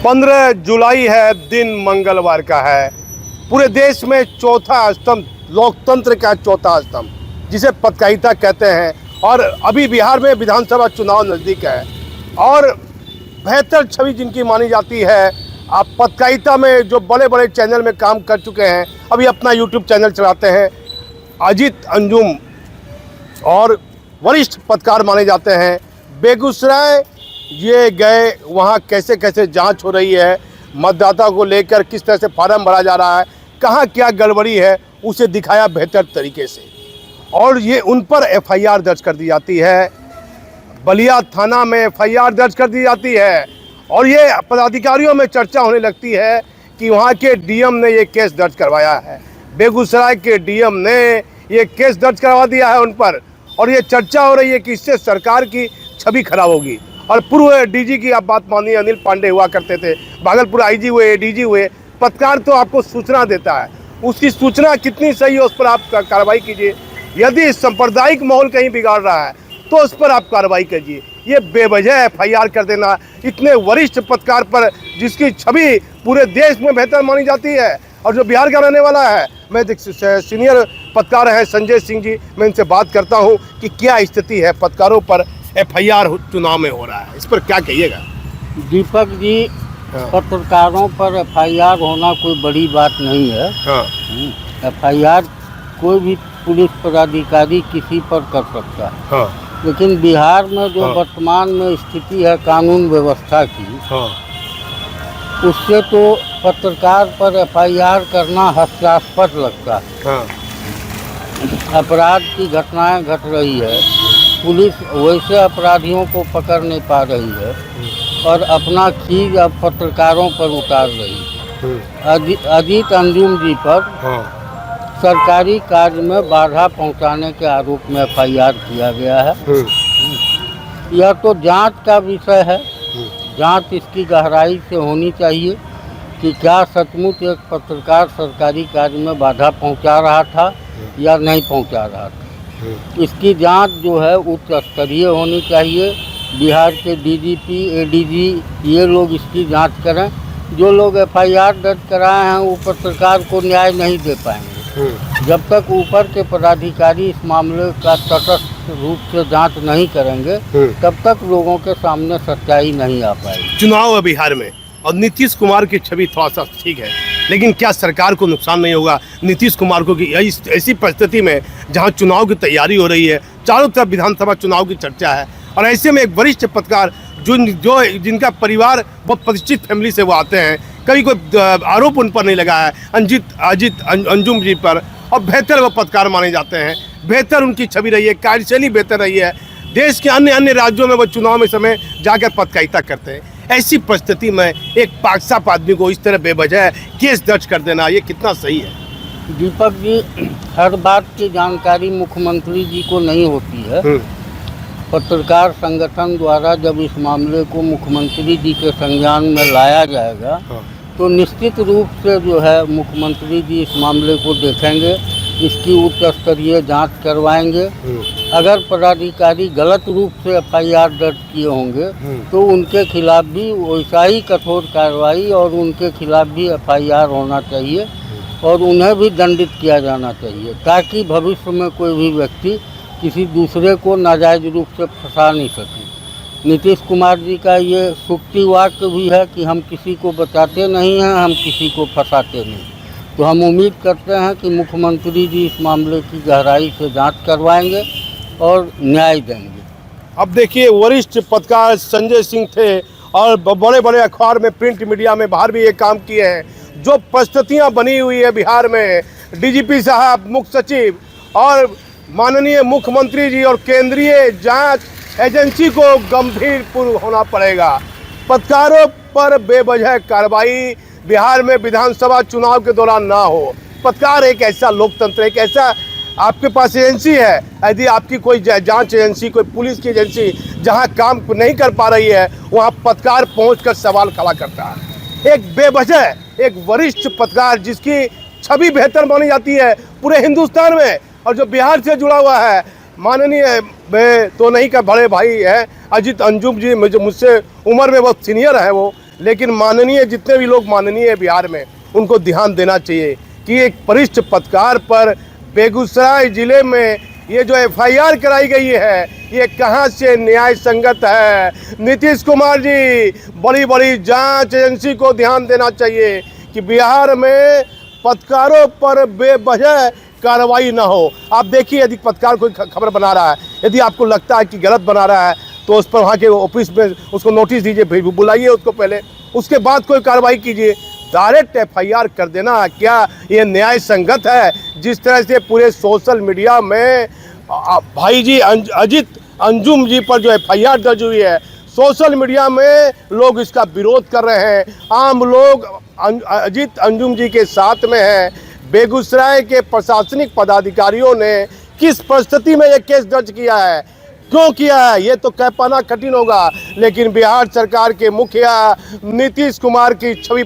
15 जुलाई है, दिन मंगलवार का है। पूरे देश में चौथा स्तंभ, लोकतंत्र का चौथा स्तंभ, जिसे पत्रकारिता कहते हैं। और अभी बिहार में विधानसभा चुनाव नज़दीक है और बेहतर छवि जिनकी मानी जाती है, आप पत्रकारिता में जो बड़े बड़े चैनल में काम कर चुके हैं, अभी अपना यूट्यूब चैनल चलाते हैं, अजीत अंजुम, और वरिष्ठ पत्रकार माने जाते हैं। बेगूसराय ये गए, वहाँ कैसे कैसे जांच हो रही है, मतदाता को लेकर किस तरह से फार्म भरा जा रहा है, कहाँ क्या गड़बड़ी है, उसे दिखाया बेहतर तरीके से। और ये उन पर एफआईआर दर्ज कर दी जाती है। बलिया थाना में एफआईआर दर्ज कर दी जाती है और ये पदाधिकारियों में चर्चा होने लगती है कि वहाँ के डीएम ने ये केस दर्ज करवाया है। बेगूसराय के डीएम ने ये केस दर्ज करवा दिया है उन पर, और ये चर्चा हो रही है कि इससे सरकार की छवि खराब होगी। और पूर्व डीजी की आप बात मानिए, अनिल पांडे हुआ करते थे, भागलपुर आईजी हुए, एडीजी हुए। पत्रकार तो आपको सूचना देता है, उसकी सूचना कितनी सही है उस पर आप कार्रवाई कीजिए। यदि सांप्रदायिक माहौल कहीं बिगाड़ रहा है तो उस पर आप कार्रवाई कीजिए। ये बेवजह एफआईआर कर देना इतने वरिष्ठ पत्रकार पर, जिसकी छवि पूरे देश में बेहतर मानी जाती है और जो बिहार का रहने वाला है। मैं सीनियर पत्रकार हैं संजय सिंह जी, मैं इनसे बात करता हूं कि क्या स्थिति है, पत्रकारों पर एफआईआर चुनाव में हो रहा है, इस पर क्या कहिएगा? दीपक जी, पत्रकारों पर एफआईआर होना कोई बड़ी बात नहीं है। एफआईआर कोई भी पुलिस पदाधिकारी किसी पर कर सकता है। लेकिन बिहार में जो वर्तमान में स्थिति है कानून व्यवस्था की, उससे तो पत्रकार पर एफआईआर करना हास्यास्पद लगता है। अपराध की घटनाएं घट रही है, पुलिस वैसे अपराधियों को पकड़ नहीं पा रही है और अपना खींच अब पत्रकारों पर उतार रही है। अजीत अंजुम जी पर सरकारी कार्य में बाधा पहुंचाने के आरोप में एफआईआर किया गया है। यह तो जांच का विषय है, जांच इसकी गहराई से होनी चाहिए कि क्या सचमुच एक पत्रकार सरकारी कार्य में बाधा पहुंचा रहा था या नहीं पहुंचा रहा था। इसकी जांच जो है उच्च स्तरीय होनी चाहिए। बिहार के डीजीपी, एडीजी ये लोग इसकी जांच करें। जो लोग एफआईआर दर्ज कराए हैं वो पत्रकार को न्याय नहीं दे पाएंगे। जब तक ऊपर के पदाधिकारी इस मामले का तटस्थ रूप से जांच नहीं करेंगे, तब तक लोगों के सामने सच्चाई नहीं आ पाएगी। चुनाव है बिहार में और नीतीश कुमार की छवि थोड़ा सा ठीक है, लेकिन क्या सरकार को नुकसान नहीं होगा नीतीश कुमार को कि ऐसी परिस्थिति में जहां चुनाव की तैयारी हो रही है, चारों तरफ विधानसभा चुनाव की चर्चा है, और ऐसे में एक वरिष्ठ पत्रकार जिनका परिवार बहुत प्रतिष्ठित फैमिली से वो आते हैं, कभी कोई आरोप उन पर नहीं लगा है अजीत अंजुम जी पर, और बेहतर वो पत्रकार माने जाते हैं, बेहतर उनकी छवि रही है, कार्यशैली बेहतर रही है। देश के अन्य राज्यों में वो चुनाव में समय जाकर पत्रकारिता करते हैं। ऐसी परिस्थिति में एक पाकसाफ आदमी को इस तरह बेवजह केस दर्ज कर देना, ये कितना सही है? दीपक जी, हर बात की जानकारी मुख्यमंत्री जी को नहीं होती है। पत्रकार संगठन द्वारा जब इस मामले को मुख्यमंत्री जी के संज्ञान में लाया जाएगा, तो निश्चित रूप से जो है मुख्यमंत्री जी इस मामले को देखेंगे, इसकी उच्च स्तरीय जांच करवाएंगे। अगर पदाधिकारी गलत रूप से एफआईआर दर्ज किए होंगे तो उनके खिलाफ भी वैसा ही कठोर कार्रवाई और उनके खिलाफ भी एफआईआर होना चाहिए और उन्हें भी दंडित किया जाना चाहिए, ताकि भविष्य में कोई भी व्यक्ति किसी दूसरे को नाजायज रूप से फंसा नहीं सके। नीतीश कुमार जी का ये सूक्ति वाक्य भी है कि हम किसी को बचाते नहीं हैं, हम किसी को फंसाते नहीं। तो हम उम्मीद करते हैं कि मुख्यमंत्री जी इस मामले की गहराई से जांच करवाएंगे और न्याय देंगे। अब देखिए, वरिष्ठ पत्रकार संजय सिंह थे और बड़े बड़े अखबार में, प्रिंट मीडिया में बाहर भी ये काम किए हैं। जो परिस्थितियाँ बनी हुई है बिहार में, डीजीपी साहब, मुख्य सचिव और माननीय मुख्यमंत्री जी और केंद्रीय जांच एजेंसी को गंभीरपूर्ण होना पड़ेगा। पत्रकारों पर बेवजह कार्रवाई बिहार में विधानसभा चुनाव के दौरान ना हो। पत्रकार एक ऐसा लोकतंत्र, एक ऐसा आपके पास एजेंसी है, यदि आपकी कोई जांच एजेंसी, कोई पुलिस की एजेंसी जहां काम नहीं कर पा रही है, वहां पत्रकार पहुंचकर सवाल खड़ा करता है। एक बेवजह एक वरिष्ठ पत्रकार जिसकी छवि बेहतर मानी जाती है पूरे हिंदुस्तान में, और जो बिहार से जुड़ा हुआ है, माननीय तो नहीं का बड़े भाई है अजीत अंजुम जी, मुझसे उम्र में बहुत सीनियर है वो, लेकिन माननीय जितने भी लोग माननीय है बिहार में, उनको ध्यान देना चाहिए कि एक वरिष्ठ पत्रकार पर बेगूसराय जिले में ये जो एफआईआर कराई गई है, ये कहां से न्याय संगत है। नीतीश कुमार जी, बड़ी बड़ी जांच एजेंसी को ध्यान देना चाहिए कि बिहार में पत्रकारों पर बेवजह कार्रवाई ना हो। आप देखिए, यदि पत्रकार कोई खबर बना रहा है, यदि आपको लगता है कि गलत बना रहा है, तो उस पर वहाँ के ऑफिस में उसको नोटिस दीजिए, बुलाइए उसको पहले, उसके बाद कोई कार्रवाई कीजिए। डायरेक्ट एफआईआर कर देना क्या ये न्याय संगत है? जिस तरह से पूरे सोशल मीडिया में भाई जी अजीत अंजुम जी पर जो एफआईआर दर्ज हुई है, सोशल मीडिया में लोग इसका विरोध कर रहे हैं। आम लोग अजीत अंजुम जी के साथ में हैं। बेगूसराय के प्रशासनिक पदाधिकारियों ने किस परिस्थिति में ये केस दर्ज किया है, क्यों किया है, ये तो कह पाना कठिन होगा। लेकिन बिहार सरकार के मुखिया नीतीश कुमार की छवि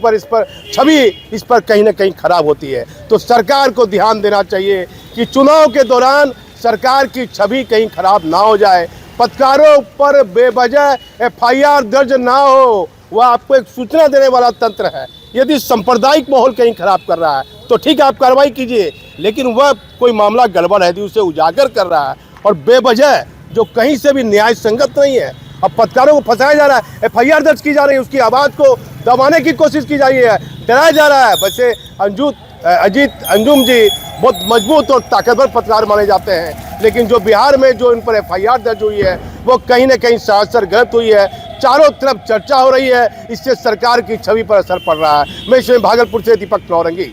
इस पर कहीं ना कहीं खराब होती है। तो सरकार को ध्यान देना चाहिए कि चुनाव के दौरान सरकार की छवि कहीं खराब ना हो जाए। पत्रकारों पर बेवजह एफआईआर दर्ज ना हो, वह आपको एक सूचना देने वाला तंत्र है। यदि सांप्रदायिक माहौल कहीं खराब कर रहा है तो ठीक है, आप कार्रवाई कीजिए, लेकिन वह कोई मामला गड़बड़ है, उसे उजागर कर रहा है और बेवजह जो कहीं से भी न्याय संगत नहीं है, अब पत्रकारों को फंसाया जा रहा है, एफआईआर दर्ज की जा रही है, उसकी आवाज़ को दबाने की कोशिश की जा रही है, डराया जा रहा है। वैसे अजीत अंजुम जी बहुत मजबूत और ताकतवर पत्रकार माने जाते हैं, लेकिन जो बिहार में जो इन पर एफआईआर दर्ज हुई है, वो कहीं ना कहीं सरासर गलत हुई है। चारों तरफ चर्चा हो रही है, इससे सरकार की छवि पर असर पड़ रहा है। मैं इसमें भागलपुर से दीपक नौरंगी।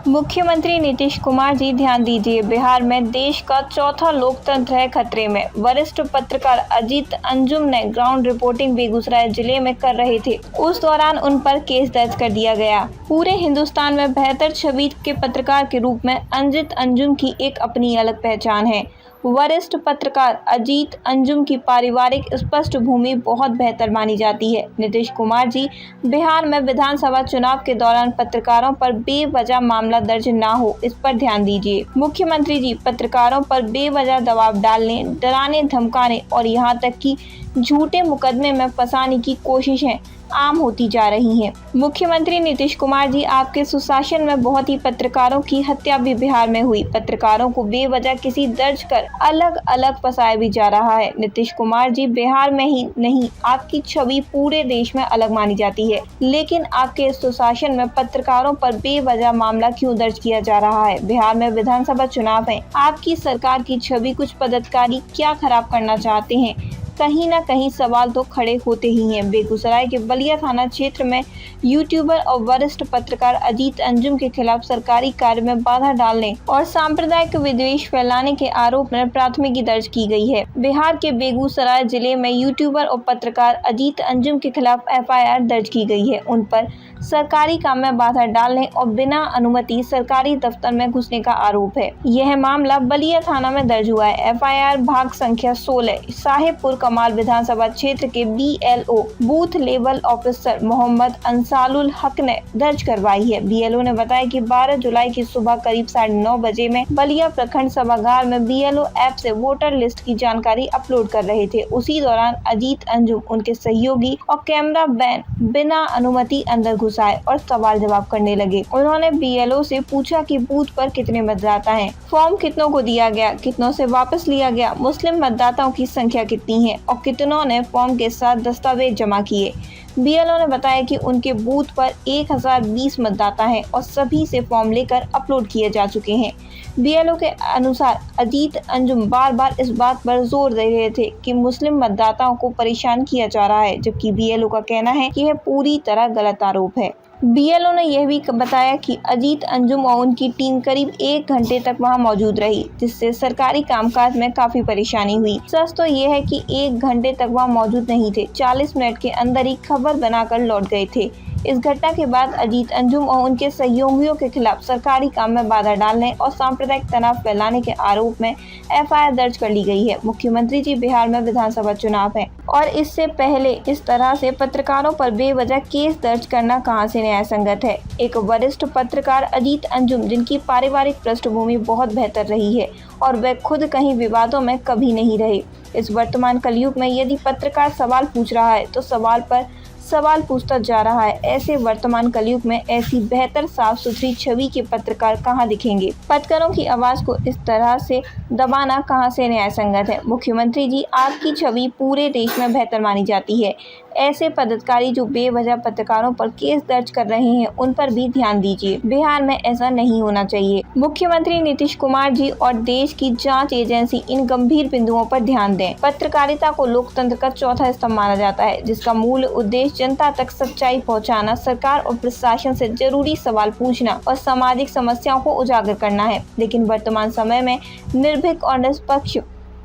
मुख्यमंत्री नीतीश कुमार जी, ध्यान दीजिए, बिहार में देश का चौथा लोकतंत्र है खतरे में। वरिष्ठ पत्रकार अजीत अंजुम ने ग्राउंड रिपोर्टिंग बेगूसराय जिले में कर रहे थे, उस दौरान उन पर केस दर्ज कर दिया गया। पूरे हिंदुस्तान में बेहतर छवि के पत्रकार के रूप में अजीत अंजुम की एक अपनी अलग पहचान है। वरिष्ठ पत्रकार अजीत अंजुम की पारिवारिक पृष्ठभूमि बहुत बेहतर मानी जाती है। नीतीश कुमार जी, बिहार में विधानसभा चुनाव के दौरान पत्रकारों पर बेवजह मामला दर्ज ना हो, इस पर ध्यान दीजिए। मुख्यमंत्री जी, पत्रकारों पर बेवजह दबाव डालने, डराने, धमकाने और यहाँ तक कि झूठे मुकदमे में फंसाने की कोशिशें आम होती जा रही हैं। मुख्यमंत्री नीतीश कुमार जी, आपके सुशासन में बहुत ही पत्रकारों की हत्या भी बिहार में हुई। पत्रकारों को बेवजह किसी दर्ज कर अलग अलग फंसाया भी जा रहा है। नीतीश कुमार जी, बिहार में ही नहीं, आपकी छवि पूरे देश में अलग मानी जाती है, लेकिन आपके सुशासन में पत्रकारों पर बेवजह मामला क्यों दर्ज किया जा रहा है? बिहार में विधानसभा चुनाव है, आपकी सरकार की छवि कुछ पदाधिकारी क्या खराब करना चाहते हैं? कहीं ना कहीं सवाल तो खड़े होते ही हैं। बेगूसराय के बलिया थाना क्षेत्र में यूट्यूबर और वरिष्ठ पत्रकार अजीत अंजुम के खिलाफ सरकारी कार्य में बाधा डालने और सांप्रदायिक विद्वेष फैलाने के आरोप में प्राथमिकी दर्ज की गई है। बिहार के बेगूसराय जिले में यूट्यूबर और पत्रकार अजीत अंजुम के खिलाफ एफआईआर दर्ज की गई है। उन पर सरकारी काम में बाधा डालने और बिना अनुमति सरकारी दफ्तर में घुसने का आरोप है। यह मामला बलिया थाना में दर्ज हुआ है। एफआईआर भाग संख्या 16 साहेबपुर कमाल विधानसभा क्षेत्र के BLO booth level officer Mohammad Ansarul Haq ने दर्ज करवाई है। बीएलओ ने बताया कि 12 जुलाई की सुबह करीब 9:30 बजे में बलिया प्रखंड सभागार में बीएलओ ऐप से वोटर लिस्ट की जानकारी अपलोड कर रहे थे। उसी दौरान अजीत अंजुम, उनके सहयोगी और कैमरा मैन बिना अनुमति अंदर घुस आए और सवाल जवाब करने लगे। उन्होंने बीएलओ से पूछा कि बूथ पर कितने मतदाता हैं, फॉर्म कितनों को दिया गया, कितनों से वापस लिया गया, मुस्लिम मतदाताओं की संख्या कितनी है और कितनों ने फॉर्म के साथ दस्तावेज जमा किए। बीएलओ ने बताया कि उनके बूथ पर 1020 मतदाता हैं और सभी से फॉर्म लेकर अपलोड किए जा चुके हैं। बीएलओ के अनुसार अजीत अंजुम बार बार इस बात पर जोर दे रहे थे कि मुस्लिम मतदाताओं को परेशान किया जा रहा है, जबकि बीएलओ का कहना है कि यह पूरी तरह गलत आरोप है। बीएलओ ने यह भी बताया कि अजीत अंजुम और उनकी टीम करीब 1 घंटे तक वहां मौजूद रही, जिससे सरकारी कामकाज में काफी परेशानी हुई। सच तो यह है कि 1 घंटे तक वहां मौजूद नहीं थे, 40 मिनट के अंदर ही खबर बनाकर लौट गए थे। इस घटना के बाद अजीत अंजुम और उनके सहयोगियों के खिलाफ सरकारी काम में बाधा डालने और सांप्रदायिक तनाव फैलाने के आरोप में एफआईआर दर्ज कर ली गई है। मुख्यमंत्री जी बिहार में विधानसभा चुनाव है और इससे पहले इस तरह से पत्रकारों पर बेवजह केस दर्ज करना कहां से न्याय संगत है। एक वरिष्ठ पत्रकार अजीत अंजुम, जिनकी पारिवारिक पृष्ठभूमि बहुत बेहतर रही है और वे खुद कहीं विवादों में कभी नहीं रहे। इस वर्तमान कलयुग में यदि पत्रकार सवाल पूछ रहा है तो सवाल पर सवाल पूछता जा रहा है। ऐसे वर्तमान कलयुग में ऐसी बेहतर साफ सुथरी छवि के पत्रकार कहां दिखेंगे। पत्रकारों की आवाज को इस तरह से दबाना कहां से न्याय संगत है। मुख्यमंत्री जी, आपकी छवि पूरे देश में बेहतर मानी जाती है। ऐसे पदाधिकारी जो बेवजह पत्रकारों पर केस दर्ज कर रहे हैं, उन पर भी ध्यान दीजिए। बिहार में ऐसा नहीं होना चाहिए। मुख्यमंत्री नीतीश कुमार जी और देश की जांच एजेंसी इन गंभीर बिंदुओं पर ध्यान दें। पत्रकारिता को लोकतंत्र का चौथा स्तंभ माना जाता है, जिसका मूल उद्देश्य जनता तक सच्चाई पहुंचाना, सरकार और प्रशासन से जरूरी सवाल पूछना और सामाजिक समस्याओं को उजागर करना है। लेकिन वर्तमान समय में निर्भीक और निष्पक्ष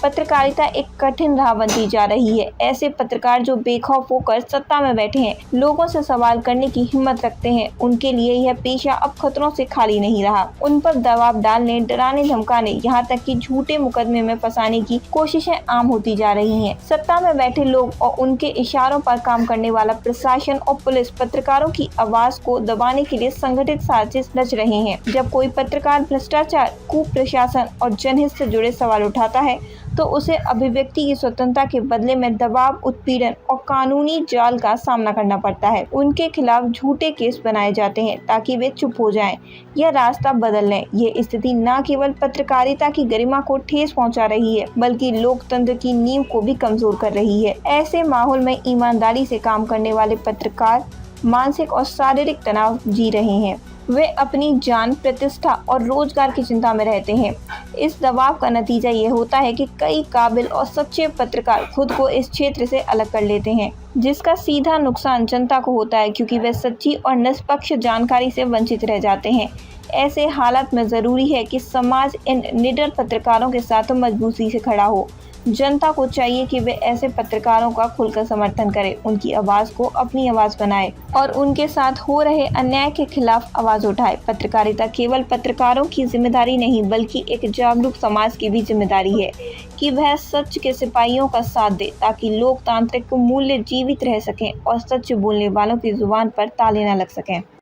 पत्रकारिता एक कठिन राह बनती जा रही है। ऐसे पत्रकार जो बेखौफ होकर सत्ता में बैठे हैं, लोगों से सवाल करने की हिम्मत रखते हैं, उनके लिए यह पेशा अब खतरों से खाली नहीं रहा। उन पर दबाव डालने, डराने, धमकाने, यहाँ तक कि झूठे मुकदमे में फंसाने की कोशिशें आम होती जा रही हैं। सत्ता में बैठे लोग और उनके इशारों पर काम करने वाला प्रशासन और पुलिस पत्रकारों की आवाज को दबाने के लिए संगठित साजिश रच रहे हैं। जब कोई पत्रकार भ्रष्टाचार, कुप्रशासन और जनहित से जुड़े सवाल उठाता है तो उसे अभिव्यक्ति की स्वतंत्रता के बदले में दबाव, उत्पीड़न और कानूनी जाल का सामना करना पड़ता है। उनके खिलाफ झूठे केस बनाए जाते हैं ताकि वे चुप हो जाएं या रास्ता बदल लें। ये स्थिति न केवल पत्रकारिता की गरिमा को ठेस पहुंचा रही है, बल्कि लोकतंत्र की नींव को भी कमजोर कर रही है। ऐसे माहौल में ईमानदारी से काम करने वाले पत्रकार मानसिक और शारीरिक तनाव जी रहे हैं। वे अपनी जान, प्रतिष्ठा और रोजगार की चिंता में रहते हैं। इस दबाव का नतीजा ये होता है कि कई काबिल और सच्चे पत्रकार खुद को इस क्षेत्र से अलग कर लेते हैं, जिसका सीधा नुकसान जनता को होता है, क्योंकि वे सच्ची और निष्पक्ष जानकारी से वंचित रह जाते हैं। ऐसे हालात में ज़रूरी है कि समाज इन निडर पत्रकारों के साथ मजबूती से खड़ा हो। जनता को चाहिए कि वे ऐसे पत्रकारों का खुलकर समर्थन करें, उनकी आवाज़ को अपनी आवाज़ बनाए और उनके साथ हो रहे अन्याय के खिलाफ आवाज़ उठाए। पत्रकारिता केवल पत्रकारों की जिम्मेदारी नहीं, बल्कि एक जागरूक समाज की भी जिम्मेदारी है कि वह सच के सिपाहियों का साथ दे, ताकि लोकतांत्रिक मूल्य जीवित रह सकें और सच बोलने वालों की जुबान पर ताले न लग सकें।